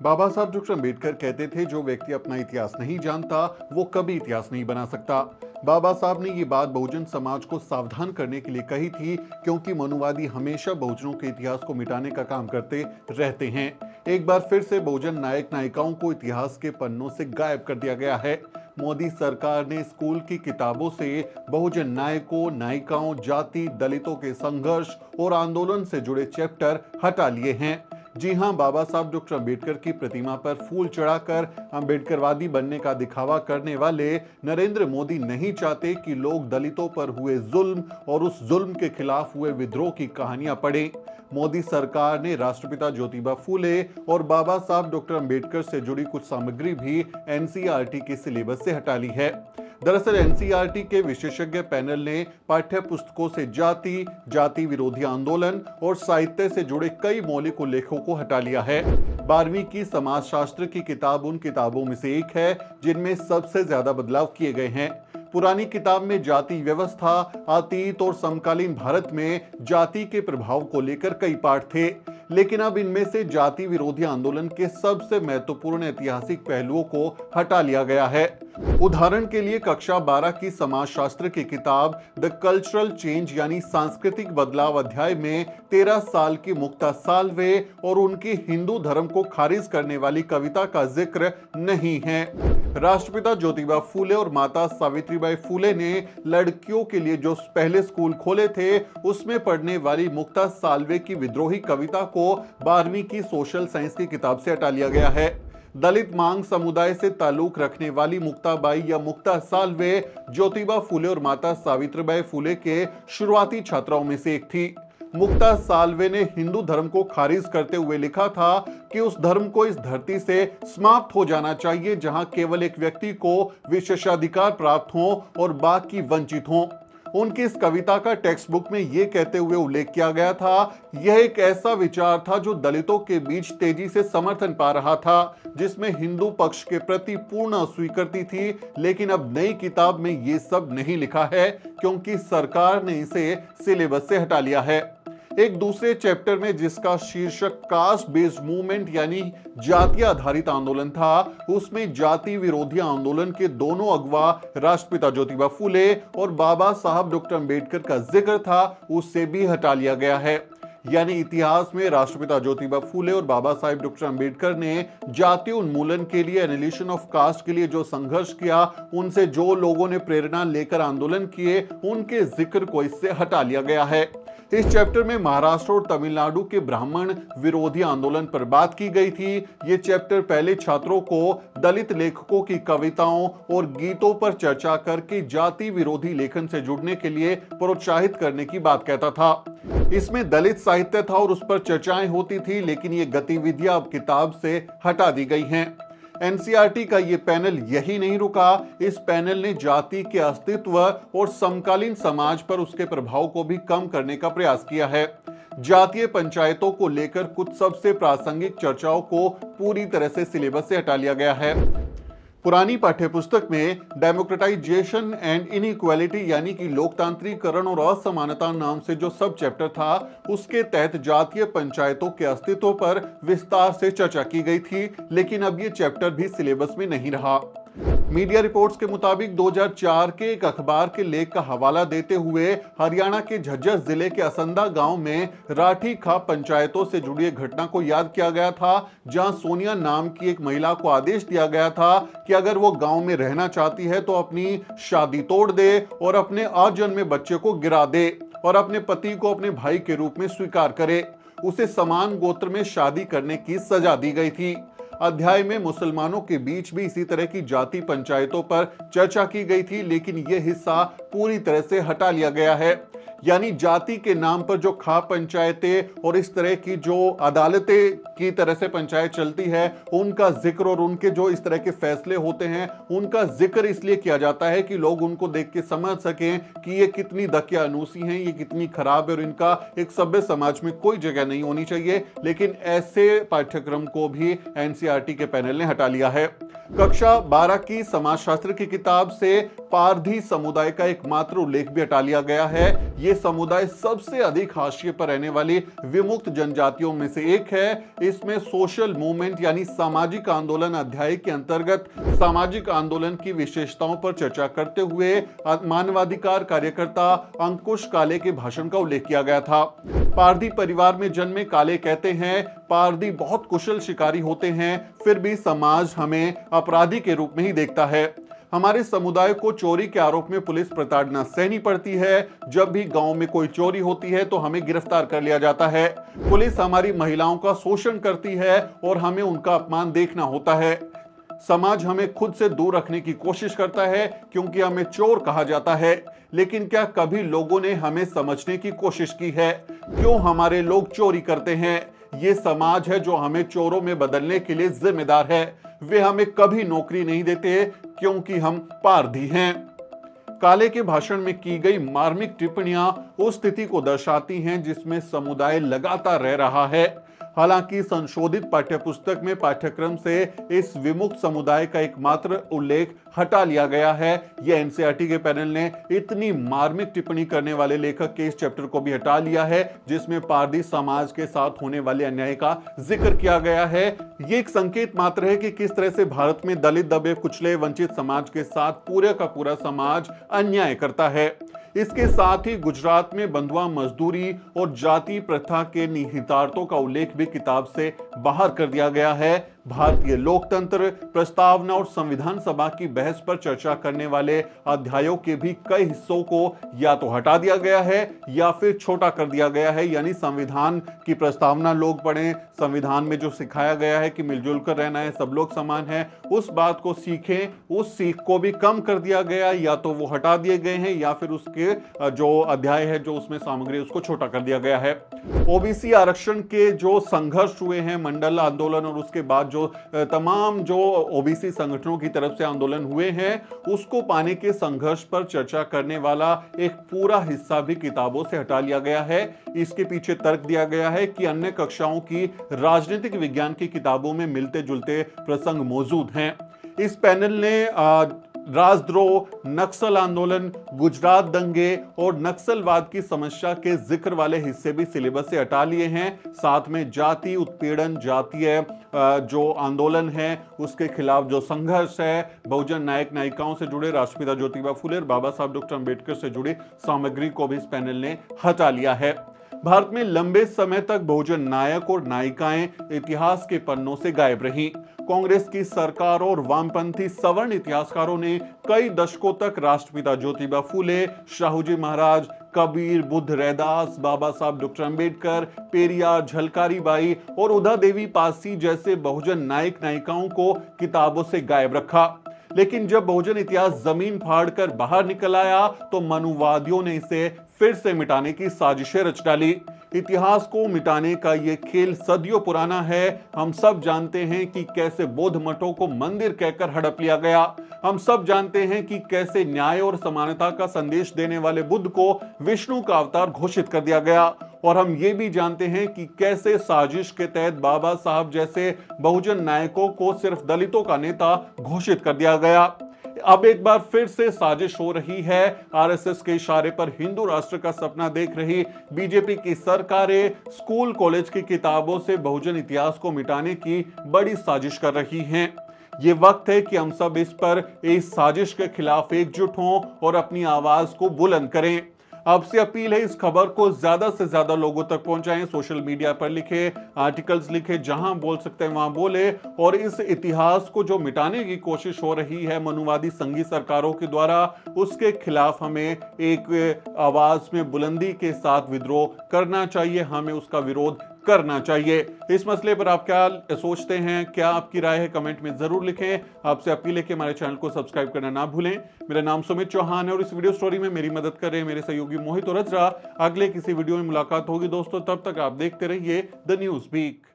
बाबा साहब डॉक्टर अम्बेडकर कहते थे, जो व्यक्ति अपना इतिहास नहीं जानता वो कभी इतिहास नहीं बना सकता। बाबा साहब ने ये बात बहुजन समाज को सावधान करने के लिए कही थी, क्योंकि मनुवादी हमेशा बहुजनों के इतिहास को मिटाने का काम करते रहते हैं। एक बार फिर से बहुजन नायक नायिकाओं को इतिहास के पन्नों से गायब कर दिया गया है। मोदी सरकार ने स्कूल की किताबों से बहुजन नायकों, नायिकाओं, जाति, दलितों के संघर्ष और आंदोलन से जुड़े चैप्टर हटा लिए हैं। जी हां, बाबा साहब डॉक्टर अम्बेडकर की प्रतिमा पर फूल चढ़ाकर अम्बेडकरवादी बनने का दिखावा करने वाले नरेंद्र मोदी नहीं चाहते कि लोग दलितों पर हुए जुल्म और उस जुल्म के खिलाफ हुए विद्रोह की कहानियां पढ़ें। मोदी सरकार ने राष्ट्रपिता ज्योतिबा फूले और बाबा साहब डॉक्टर अम्बेडकर से जुड़ी कुछ सामग्री भी एनसीईआरटी के सिलेबस से हटा ली है। दरअसल एनसीईआरटी के विशेषज्ञ पैनल ने पाठ्य पुस्तकों से जाति, जाति विरोधी आंदोलन और साहित्य से जुड़े कई मौलिक उल्लेखों को हटा लिया है। 12वीं की समाजशास्त्र की किताब उन किताबों में से एक है जिनमें सबसे ज्यादा बदलाव किए गए हैं। पुरानी किताब में जाति व्यवस्था, अतीत और समकालीन भारत में जाति के प्रभाव को लेकर कई पाठ थे, लेकिन अब इनमें से जाति विरोधी आंदोलन के सबसे महत्वपूर्ण ऐतिहासिक पहलुओं को हटा लिया गया है। उदाहरण के लिए कक्षा 12 की समाजशास्त्र की किताब द कल्चरल चेंज यानी सांस्कृतिक बदलाव अध्याय में 13 साल की मुक्ता साल्वे और उनकी हिंदू धर्म को खारिज करने वाली कविता का जिक्र नहीं है। राष्ट्रपिता ज्योतिबा फूले और माता सावित्रीबाई फूले ने लड़कियों के लिए जो पहले स्कूल खोले थे, उसमें पढ़ने वाली मुक्ता साल्वे की विद्रोही कविता को 12वीं की सोशल साइंस की किताब से हटा लिया गया है। दलित मांग समुदाय से ताल्लुक रखने वाली मुक्ताबाई या मुक्ता साल्वे ज्योतिबा फूले और माता सावित्रीबाई फूले के शुरुआती छात्राओं में से एक थी। मुक्ता साल्वे ने हिंदू धर्म को खारिज करते हुए लिखा था कि उस धर्म को इस धरती से समाप्त हो जाना चाहिए जहां केवल एक व्यक्ति को विशेषाधिकार प्राप्त हो और बाकी वंचित हों। उनकी इस कविता का टेक्स्ट बुक में यह कहते हुए उल्लेख किया गया था, यह एक ऐसा विचार था जो दलितों के बीच तेजी से समर्थन पा रहा था, जिसमें हिंदू पक्ष के प्रति पूर्ण अस्वीकृति थी। लेकिन अब नई किताब में यह सब नहीं लिखा है, क्योंकि सरकार ने इसे सिलेबस से हटा लिया है। एक दूसरे चैप्टर में, जिसका शीर्षक कास्ट बेस्ड मूवमेंट यानी जाति आधारित आंदोलन था, उसमें जाति विरोधी आंदोलन के दोनों अगवा राष्ट्रपिता ज्योतिबा फूले और बाबा साहब डॉक्टर अम्बेडकर का जिक्र था, उससे भी हटा लिया गया है। यानी इतिहास में राष्ट्रपिता ज्योतिबा फूले और बाबा साहेब डॉक्टर अम्बेडकर ने जाति उन्मूलन के लिए, एनिलिशन ऑफ कास्ट के लिए जो संघर्ष किया, उनसे जो लोगों ने प्रेरणा लेकर आंदोलन किए, उनके जिक्र को इससे हटा लिया गया है। इस चैप्टर में महाराष्ट्र और तमिलनाडु के ब्राह्मण विरोधी आंदोलन पर बात की गई थी। ये चैप्टर पहले छात्रों को दलित लेखकों की कविताओं और गीतों पर चर्चा करके जाति विरोधी लेखन से जुड़ने के लिए प्रोत्साहित करने की बात कहता था। इसमें दलित साहित्य था और उस पर चर्चाएं होती थी, लेकिन ये गतिविधियां अब किताब से हटा दी गई हैं। एनसीईआरटी का ये पैनल यही नहीं रुका, इस पैनल ने जाति के अस्तित्व और समकालीन समाज पर उसके प्रभाव को भी कम करने का प्रयास किया है। जातीय पंचायतों को लेकर कुछ सबसे प्रासंगिक चर्चाओं को पूरी तरह से सिलेबस से हटा लिया गया है। पुरानी पाठ्यपुस्तक में डेमोक्रेटाइजेशन एंड इनइक्वालिटी यानी कि लोकतांत्रिकरण और असमानता नाम से जो सब चैप्टर था, उसके तहत जातीय पंचायतों के अस्तित्व पर विस्तार से चर्चा की गई थी, लेकिन अब ये चैप्टर भी सिलेबस में नहीं रहा। मीडिया रिपोर्ट्स के मुताबिक 2004 के एक अखबार के लेख का हवाला देते हुए हरियाणा के झज्जर जिले के असंदा गांव में राठी खा पंचायतों से जुड़ी एक घटना को याद किया गया था, जहां सोनिया नाम की एक महिला को आदेश दिया गया था कि अगर वो गांव में रहना चाहती है तो अपनी शादी तोड़ दे और अपने अजन्मे बच्चे को गिरा दे और अपने पति को अपने भाई के रूप में स्वीकार करे। उसे समान गोत्र में शादी करने की सजा दी गई थी। अध्याय में मुसलमानों के बीच भी इसी तरह की जाति पंचायतों पर चर्चा की गई थी, लेकिन यह हिस्सा पूरी तरह से हटा लिया गया है। यानी जाति के नाम पर जो खा पंचायतें और इस तरह की जो अदालतें की तरह से पंचायत चलती है, उनका जिक्र और उनके जो इस तरह के फैसले होते हैं, उनका जिक्र इसलिए किया जाता है कि लोग उनको देख के समझ सकें कि ये कितनी दकियानूसी हैं, ये कितनी खराब है और इनका एक सभ्य समाज में कोई जगह नहीं होनी चाहिए। लेकिन ऐसे पाठ्यक्रम को भी एनसीईआरटी के पैनल ने हटा लिया है। कक्षा 12 की समाजशास्त्र की किताब से पारधी समुदाय का एकमात्र उल्लेख भी हटा लिया गया है। ये ये समुदाय सबसे अधिक हाशिए पर रहने वाली विमुक्त जनजातियों में से एक है। इसमें सोशल मूवमेंट यानी सामाजिक आंदोलन अध्याय के अंतर्गत सामाजिक आंदोलन की विशेषताओं पर चर्चा करते हुए मानवाधिकार कार्यकर्ता अंकुश काले के भाषण का उल्लेख किया गया था। पारधी परिवार में जन्मे काले कहते हैं, पारधी बहुत कुशल शिकारी होते हैं, फिर भी समाज हमें अपराधी के रूप में ही देखता है। हमारे समुदाय को चोरी के आरोप में पुलिस प्रताड़ना सहनी पड़ती है। जब भी गांव में कोई चोरी होती है तो हमें गिरफ्तार कर लिया जाता है। पुलिस हमारी महिलाओं का शोषण करती है और हमें उनका अपमान देखना होता है। समाज हमें खुद से दूर रखने की कोशिश करता है क्योंकि हमें चोर कहा जाता है। लेकिन क्या कभी लोगों ने हमें समझने की कोशिश की है? क्यों हमारे लोग चोरी करते हैं? ये समाज है जो हमें चोरों में बदलने के लिए जिम्मेदार है। वे हमें कभी नौकरी नहीं देते क्योंकि हम पारधी हैं। काले के भाषण में की गई मार्मिक टिप्पणियां उस स्थिति को दर्शाती हैं जिसमें समुदाय लगातार रह रहा है। हालांकि संशोधित पाठ्यपुस्तक में पाठ्यक्रम से इस विमुक्त समुदाय का एकमात्र उल्लेख हटा लिया गया है। यह एनसीईआरटी के पैनल ने इतनी मार्मिक टिप्पणी करने वाले लेखक के इस चैप्टर को भी हटा लिया है जिसमें पारधी समाज के साथ होने वाले अन्याय का जिक्र किया गया है। ये एक संकेत मात्र है कि किस तरह से भारत में दलित, दबे, कुचले, वंचित समाज के साथ पूरे का पूरा समाज अन्याय करता है। इसके साथ ही गुजरात में बंधुआ मजदूरी और जाति प्रथा के निहितार्थों का उल्लेख भी किताब से बाहर कर दिया गया है। भारतीय लोकतंत्र, प्रस्तावना और संविधान सभा की बहस पर चर्चा करने वाले अध्यायों के भी कई हिस्सों को या तो हटा दिया गया है या फिर छोटा कर दिया गया है। यानी संविधान की प्रस्तावना लोग पढ़ें, संविधान में जो सिखाया गया है कि मिलजुल कर रहना है, सब लोग समान हैं, उस बात को सीखें, उस सीख को भी कम कर दिया गया, या तो वो हटा दिए गए हैं या फिर उसके जो अध्याय है, जो उसमें सामग्री, उसको छोटा कर दिया गया है। ओबीसी आरक्षण के जो संघर्ष हुए हैं, मंडल आंदोलन और उसके बाद जो तमाम जो ओबीसी संगठनों की तरफ से आंदोलन हुए हैं, उसको पाने के संघर्ष पर चर्चा करने वाला एक पूरा हिस्सा भी किताबों से हटा लिया गया है। इसके पीछे तर्क दिया गया है कि अन्य कक्षाओं की राजनीतिक विज्ञान की किताबों में मिलते जुलते प्रसंग मौजूद हैं। इस पैनल ने राजद्रोह, नक्सल आंदोलन, गुजरात दंगे और नक्सलवाद की समस्या के जिक्र वाले हिस्से भी सिलेबस से हटा लिए हैं। साथ में जाति उत्पीड़न, जातीय जो आंदोलन है उसके खिलाफ जो संघर्ष है, बहुजन नायक नायिकाओं से जुड़े, राष्ट्रपिता ज्योतिबा फुले और बाबा साहब डॉक्टर अंबेडकर से जुड़ी सामग्री को भी इस पैनल ने हटा लिया है। भारत में लंबे समय तक बहुजन नायक और नायिकाएं इतिहास के पन्नों से गायब रहीं। कांग्रेस की सरकार और वामपंथी सवर्ण इतिहासकारों ने कई दशकों तक राष्ट्रपिता ज्योतिबा फुले, शाहूजी महाराज, कबीर, बुद्ध रैदास, बाबा साहब डॉक्टर अंबेडकर, पेरियार, झलकारी बाई और उदा देवी पासी जैसे बहुजन नायक नायिकाओं को किताबों से गायब रखा। लेकिन जब बहुजन इतिहास जमीन फाड़कर बाहर निकल आया तो मनुवादियों ने इसे फिर से मिटाने की साजिशें रच डाली। इतिहास को मिटाने का यह खेल सदियों पुराना है। हम सब जानते हैं कि कैसे बौद्ध मठों को मंदिर कहकर हड़प लिया गया। हम सब जानते हैं कि कैसे न्याय और समानता का संदेश देने वाले बुद्ध को विष्णु का अवतार घोषित कर दिया गया। और हम ये भी जानते हैं कि कैसे साजिश के तहत बाबा साहब जैसे बहुजन नायकों को सिर्फ दलितों का नेता घोषित कर दिया गया। अब एक बार फिर से साजिश हो रही है। आरएसएस के इशारे पर हिंदू राष्ट्र का सपना देख रही बीजेपी की सरकारें स्कूल कॉलेज की किताबों से बहुजन इतिहास को मिटाने की बड़ी साजिश कर रही हैं। ये वक्त है कि हम सब इस साजिश के खिलाफ एकजुट हों और अपनी आवाज को बुलंद करें। आपसे अपील है, इस खबर को ज्यादा से ज्यादा लोगों तक पहुंचाएं। सोशल मीडिया पर लिखे, आर्टिकल्स लिखे, जहां बोल सकते हैं वहां बोले। और इस इतिहास को जो मिटाने की कोशिश हो रही है मनुवादी संघी सरकारों के द्वारा, उसके खिलाफ हमें एक आवाज में बुलंदी के साथ विद्रोह करना चाहिए। हमें उसका विरोध करना चाहिए। इस मसले पर आप क्या सोचते हैं, क्या आपकी राय है, कमेंट में जरूर लिखें। आपसे अपील है कि हमारे चैनल को सब्सक्राइब करना ना भूलें। मेरा नाम सुमित चौहान है और इस वीडियो स्टोरी में मेरी मदद कर रहे हैं मेरे सहयोगी मोहित और रजरा। अगले किसी वीडियो में मुलाकात होगी दोस्तों, तब तक आप देखते रहिए द न्यूज़ वीक।